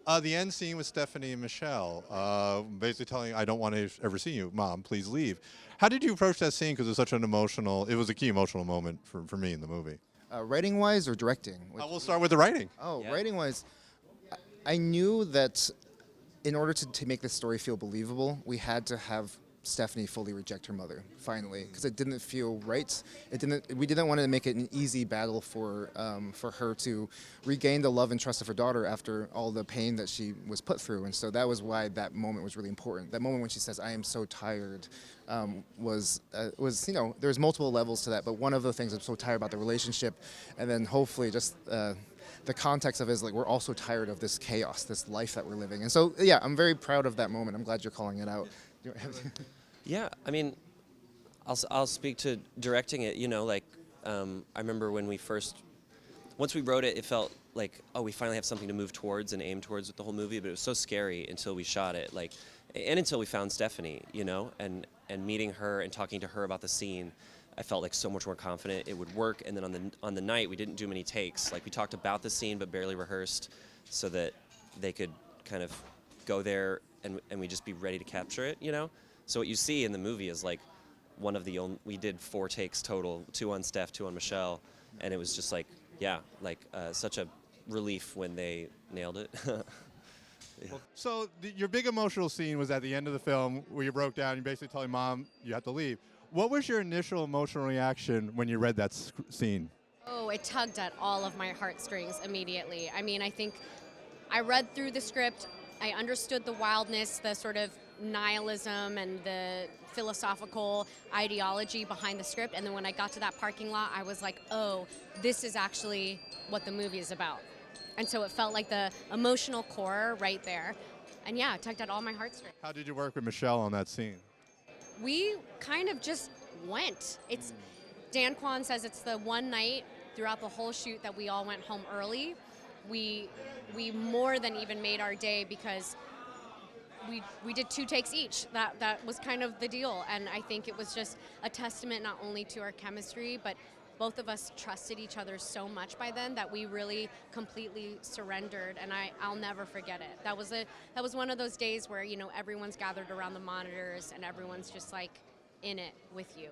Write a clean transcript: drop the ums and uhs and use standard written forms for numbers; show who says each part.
Speaker 1: The end scene with Stephanie and Michelle, basically telling, I don't want to ever see you, Mom, please leave. How did you approach that scene? Because it was such an emotional, it was a key emotional moment for me in the movie.
Speaker 2: Writing-wise or directing?
Speaker 1: We'll start with the writing.
Speaker 2: Oh,
Speaker 3: Yeah.
Speaker 2: writing-wise, I knew that in order to make this story feel believable, we had to have Stephanie fully reject her mother, finally, because it didn't feel right. We didn't want to make it an easy battle for her to regain the love and trust of her daughter after all the pain that she was put through. And so that was why that moment was really important. That moment when she says, "I am so tired," was there's multiple levels to that, but one of the things I'm so tired about the relationship, and then hopefully just the context of it is like we're also tired of this chaos, this life that we're living. And so yeah, I'm very proud of that moment. I'm glad you're calling it out.
Speaker 3: Yeah, I mean, I'll speak to directing it. I remember when once we wrote it, it felt like, oh, we finally have something to move towards and aim towards with the whole movie. But it was so scary until we shot it, and until we found Stephanie, and meeting her and talking to her about the scene. I felt like so much more confident it would work. And then on the night, we didn't do many takes. Like, we talked about the scene but barely rehearsed, so that they could kind of go there and we just be ready to capture it. So what you see in the movie is like we did 4 takes total, 2 on Steph, 2 on Michelle, and it was just like, yeah, such a relief when they nailed it. Yeah.
Speaker 1: So your big emotional scene was at the end of the film where you broke down. You basically telling Mom you have to leave. What was your initial emotional reaction when you read that scene?
Speaker 4: Oh, it tugged at all of my heartstrings immediately. I mean, I think I read through the script, I understood the wildness, the sort of nihilism and the philosophical ideology behind the script, and then when I got to that parking lot, I was like, oh, this is actually what the movie is about. And so it felt like the emotional core right there. And yeah, it tugged at all my heartstrings.
Speaker 1: How did you work with Michelle on that scene?
Speaker 4: We kind of just went. Dan Kwan says it's the one night throughout the whole shoot that we all went home early. We more than even made our day because we did 2 takes each. That was kind of the deal, and I think it was just a testament not only to our chemistry, but both of us trusted each other so much by then that we really completely surrendered, and I'll never forget it. That was one of those days where everyone's gathered around the monitors and everyone's just like in it with you.